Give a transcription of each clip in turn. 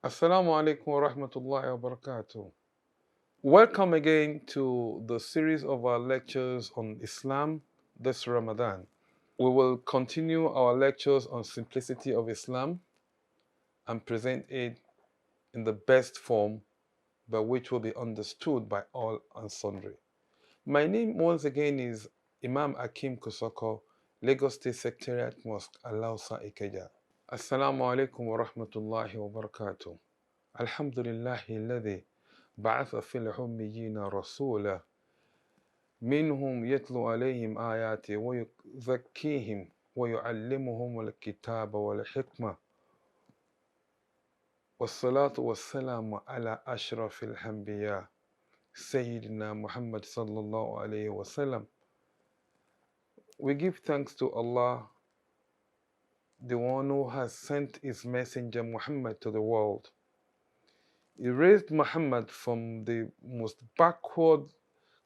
Assalamu alaikum wa rahmatullahi wa barakatuh. Welcome again to the series of our lectures on Islam this Ramadan. We will continue our lectures on simplicity of Islam and present it in the best form by which will be understood by all and sundry. My name once again is Imam Hakeem Kosoko, Lagos State Secretariat Mosque, Alausa Ikeja. Assalamu alaikum wa rahmatullahi wa barakatuh. Alhamdulillahi alladhi بعث في الأميين رسولا منهم يتلو عليهم آياته ويزكيهم ويعلمهم الكتاب والحكمة والصلاة والسلام على أشرف الأنبياء سيدنا محمد صلى الله عليه وسلم. We give thanks to Allah, the one who has sent his messenger Muhammad to the world. He raised Muhammad from the most backward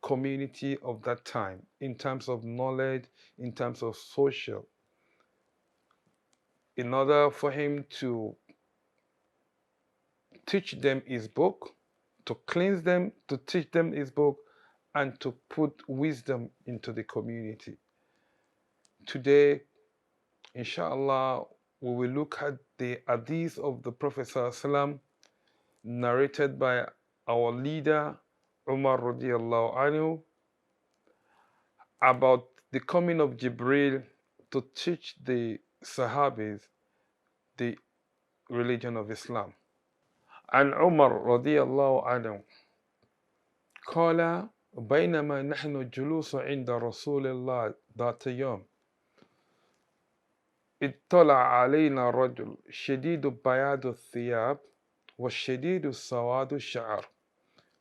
community of that time in terms of knowledge, in terms of social, in order for him to teach them his book, to cleanse them, to teach them his book, and to put wisdom into the community. Today, inshallah, we will look at the hadith of the Prophet ﷺ, narrated by our leader Umar radiallahu anhu, about the coming of Jibril to teach the Sahabis the religion of Islam. عن عمر رضي الله عنه قال بينما نحن جلوس عند رسول الله ذات يوم اطلع علينا رجل شديد بياض الثياب والشديد سواد الشعر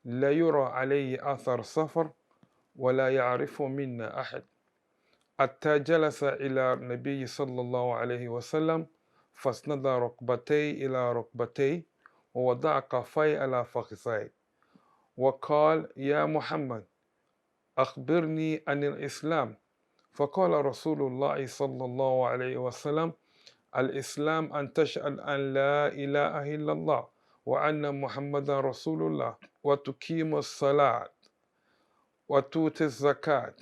لا يرى عليه أثر سفر ولا يعرف منا أحد حتى جلس إلى النبي صلى الله عليه وسلم فاسند ركبتيه إلى ركبتيه ووضع كفيه على فخذيه وقال يا محمد أخبرني عن الإسلام فقال رسول الله صلى الله عليه وسلم الإسلام أن تشهد أن لا إله إلا الله وأن محمدا رسول الله وتقيم الصلاة وتؤتي الزكاة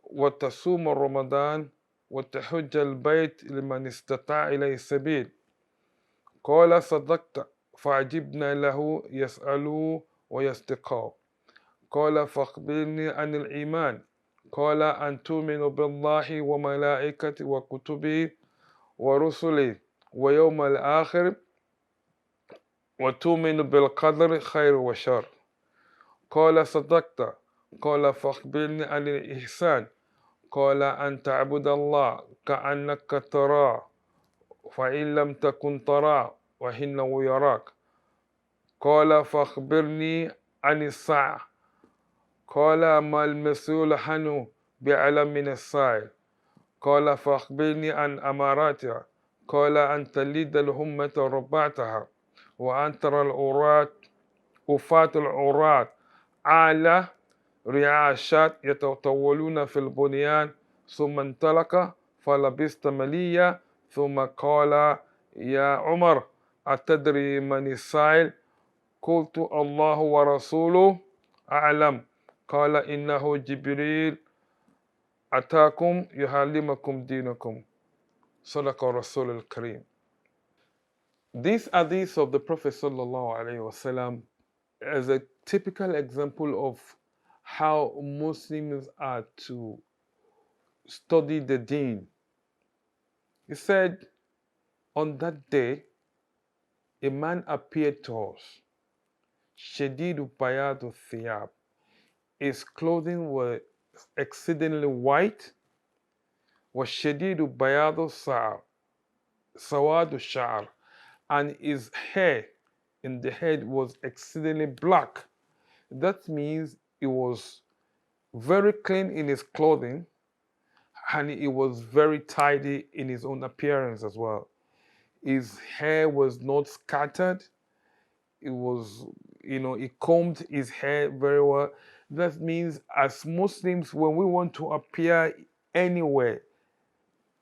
وتصوم رمضان وتحج البيت لمن استطاع إليه سبيل قال صدقت فعجبنا له يسأله ويستقاه قال فاخبرني عن الإيمان قال أن تؤمن بالله وملائكته وكتبه ورسله ويوم الآخر وتؤمن بالقدر خير وشر قال صدقت قال فاخبرني عن الإحسان قال أن تعبد الله كأنك تراه فإن لم تكن تراه وإنه يراك قال فاخبرني عن الساعة قال ما المسؤول عنه بأعلم من السائل قال فاخبرني عن أماراتها قال أن تلد الأمة ربعتها وأن ترى العراة وفاة العراة على رعاء الشاة يتطولون في البنيان ثم انطلق فلبست مليا ثم قال يا عمر أتدري من السائل قلت الله ورسوله أعلم قال إنه جبريل أتاكم يعلمكم دينكم صدق الرسول الكريم. This hadith of the Prophet sallallahu alaihi wasallam is a typical example of how Muslims are to study the deen. He said, on that day, a man appeared to us, shadidu bayadu thiyab. His clothing was exceedingly white, was shadidu bayadu sawadu sha'r, and his hair in the head was exceedingly black. That means he was very clean in his clothing, and he was very tidy in his own appearance as well. His hair was not scattered. It was, he combed his hair very well. That means as Muslims, when we want to appear anywhere,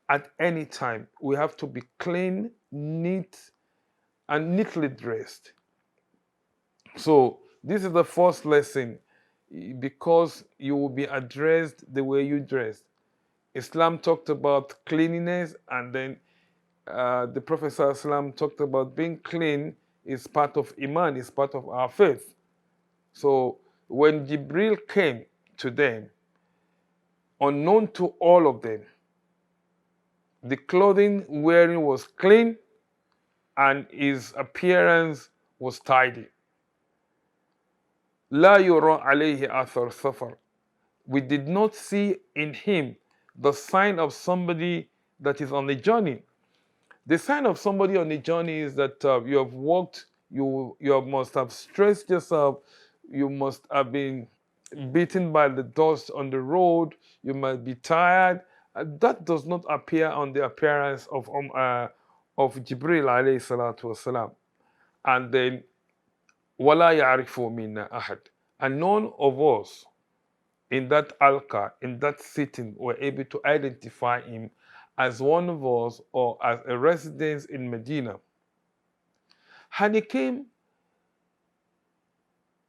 at any time, we have to be clean, neat, and neatly dressed. So this is the first lesson, because you will be addressed the way you dress. Islam talked about cleanliness, and then the Prophet ﷺ talked about being clean is part of Iman, is part of our faith. So when Jibril came to them, unknown to all of them, the clothing wearing was clean and his appearance was tidy. لا يرى عليه أثر سفر. We did not see in him the sign of somebody that is on a journey. The sign of somebody on a journey is that you have walked, you must have stressed yourself, you must have been beaten by the dust on the road, you might be tired. That does not appear on the appearance of Jibril alayhi salatu wasalam. And then وَلَا يَعْرِفُ مِنَّا أَحَدٍ. And none of us in that alka, in that sitting, were able to identify him as one of us or as a resident in Medina. And he came,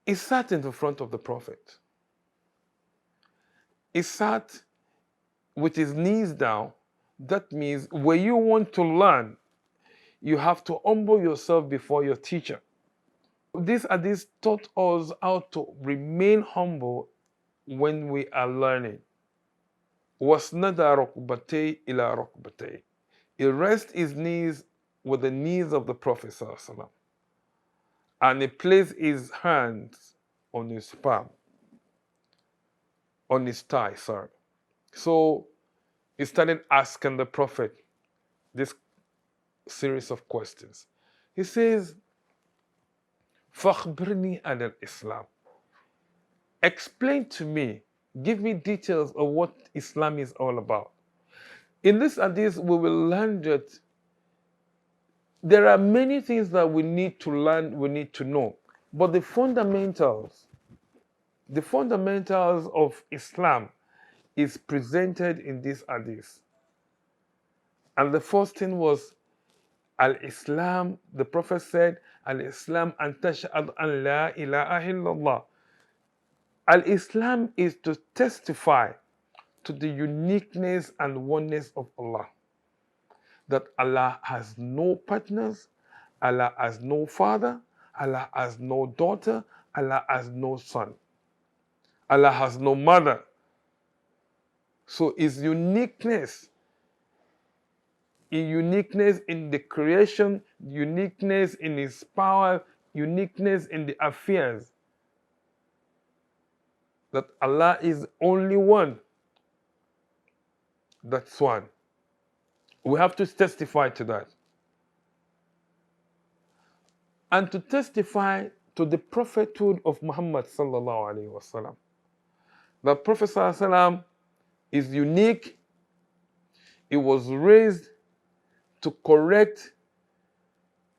he sat in the front of the Prophet. He sat with his knees down. That means when you want to learn, you have to humble yourself before your teacher. This hadith taught us how to remain humble when we are learning. وَاسْنَدَ رُكْبَتَيْهِ إِلَى رُكْبَتَيْهِ. He rests his knees with the knees of the Prophet ﷺ, and he placed his hands on his palm, on his thigh, sorry. So he started asking the Prophet this series of questions. He says, فَخْبِرْنِي عَنِ الْإِسْلَامِ. Explain to me, give me details of what Islam is all about. In this hadith, we will learn that there are many things that we need to learn, we need to know. But the fundamentals of Islam is presented in this hadith. And the first thing was Al-Islam. The Prophet said, Al-Islam an tashhad an la ilaha illallah. Al-Islam is to testify to the uniqueness and oneness of Allah. That Allah has no partners, Allah has no father, Allah has no daughter, Allah has no son, Allah has no mother. So his uniqueness in the creation, uniqueness in his power, uniqueness in the affairs. That Allah is only one. That's one. We have to testify to that. And to testify to the prophethood of Muhammad sallallahu alaihi wasallam. The Prophet sallallahu alaihi wasallam is unique. He was raised to correct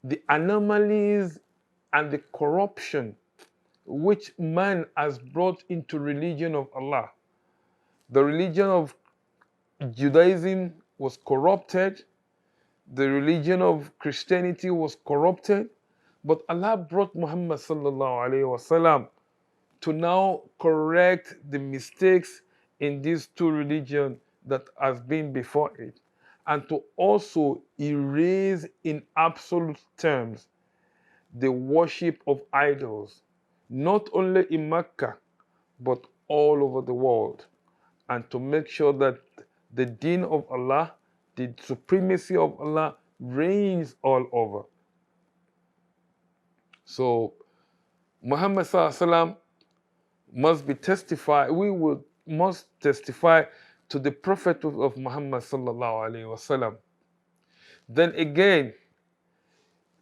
the anomalies and the corruption which man has brought into religion of Allah. The religion of Judaism was corrupted. The religion of Christianity was corrupted. But Allah brought Muhammad sallallahu alaihi wasallam to now correct the mistakes in these two religions that has been before it, and to also erase in absolute terms the worship of idols, not only in Mecca, but all over the world, and to make sure that the deen of Allah, the supremacy of Allah, reigns all over. So Muhammad sallallahu alaihi wasallam must be testified. Must testify to the prophethood of Muhammad sallallahu alaihi wasallam. Then again,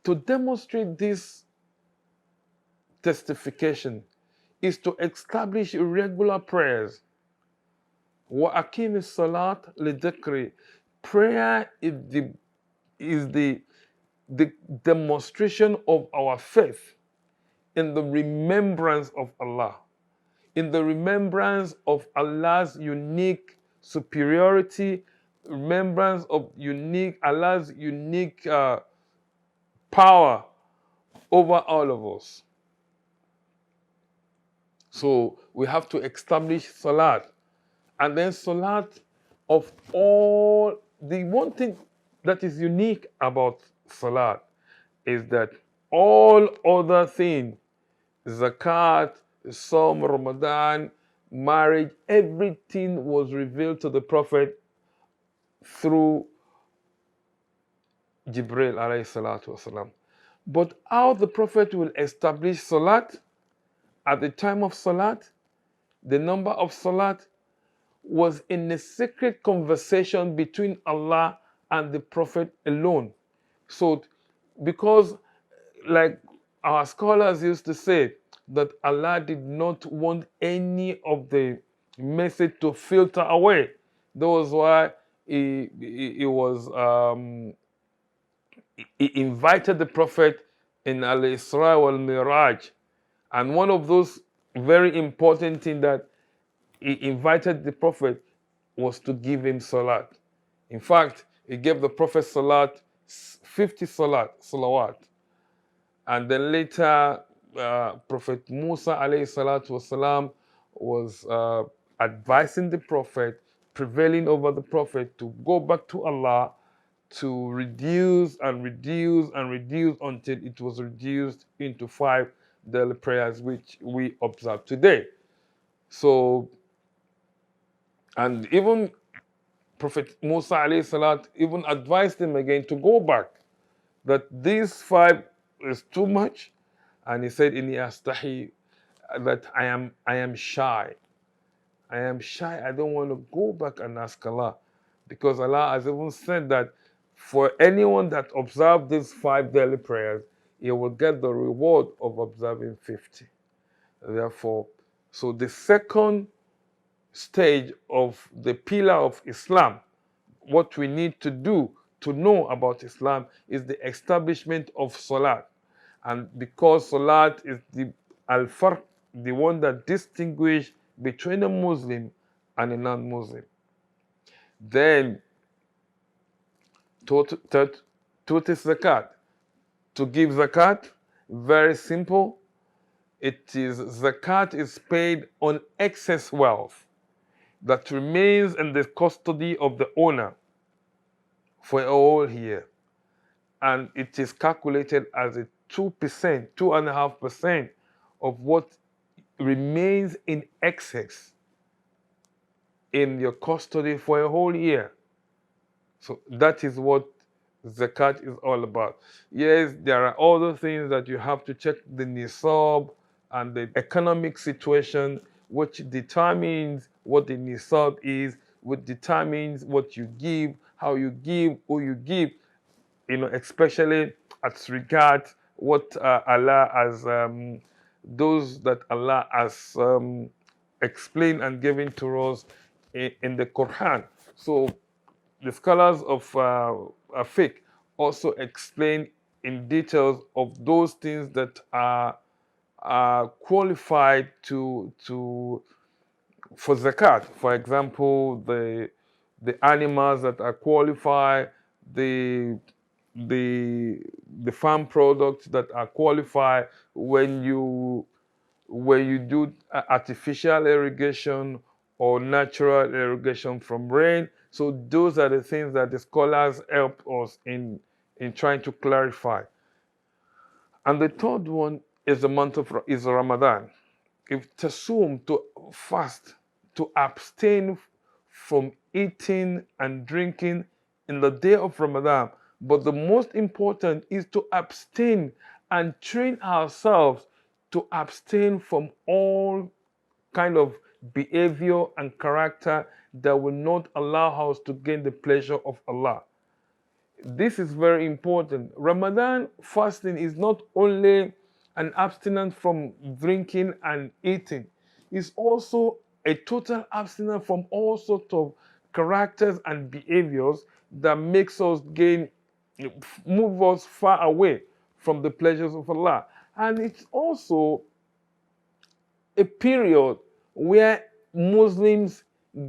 to demonstrate this testification is to establish regular prayers. Wa Hakeem salat lidhikri. Prayer is the demonstration of our faith in the remembrance of Allah, in the remembrance of Allah's unique superiority, remembrance of Allah's unique power over all of us. So we have to establish salat. And then salat, of all, the one thing that is unique about salat is that all other things, zakat, Psalm, Ramadan, marriage, everything was revealed to the Prophet through Jibril alayhi salatu wasalam. But how the Prophet will establish salat at the time of salat, the number of salat, was in a secret conversation between Allah and the Prophet alone. So, because, like our scholars used to say, that Allah did not want any of the message to filter away. That was why he invited the Prophet in Al-Isra wal Miraj. And one of those very important things that he invited the Prophet was to give him salat. In fact, he gave the Prophet salat, 50 salawat. And then later, Prophet Musa alayhi salatu wasalam was advising the Prophet, prevailing over the Prophet to go back to Allah, to reduce and reduce and reduce until it was reduced into 5 daily prayers, which we observe today. So, and even Prophet Musa alayhi salat even advised him again to go back, that these 5 is too much. And he said, Inni astahi, that I am shy. I am shy. I don't want to go back and ask Allah. Because Allah has even said that for anyone that observes these 5 daily prayers, he will get the reward of observing 50. Therefore, so the second stage of the pillar of Islam, what we need to do to know about Islam, is the establishment of Salat. And because Salat is the al-farq, the one that distinguishes between a Muslim and a non-Muslim. Then, total zakat. To give zakat, very simple. It is zakat is paid on excess wealth that remains in the custody of the owner for a whole year. And it is calculated as a 2%, 2.5% of what remains in excess in your custody for a whole year. So that is what zakat is all about. Yes, there are other things that you have to check, the nisab and the economic situation, which determines what the nisab is, which determines what you give, how you give, who you give, especially as regards what Allah has, those that Allah has explained and given to us in the Quran. So the scholars of fiqh also explain in details of those things that are qualified for zakat. For example, the animals that are qualified, the farm products that are qualified when you do artificial irrigation or natural irrigation from rain. So those are the things that the scholars help us in trying to clarify. And the third one is the month of is Ramadan. If tasum, to fast, to abstain from eating and drinking in the day of Ramadan. But the most important is to abstain and train ourselves to abstain from all kind of behavior and character that will not allow us to gain the pleasure of Allah. This is very important. Ramadan fasting is not only an abstinence from drinking and eating, it's also a total abstinence from all sorts of characters and behaviors that makes us move us far away from the pleasures of Allah. And it's also a period where Muslims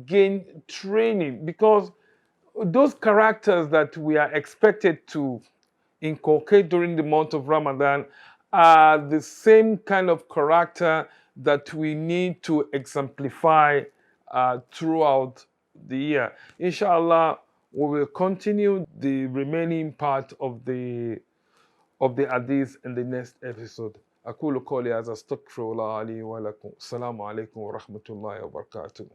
gain training, because those characters that we are expected to inculcate during the month of Ramadan are the same kind of character that we need to exemplify throughout the year. Inshallah, we will continue the remaining part of the hadith in the next episode. أقول قولي هذا أستغفر الله لي ولكم السلام عليكم ورحمة الله وبركاته.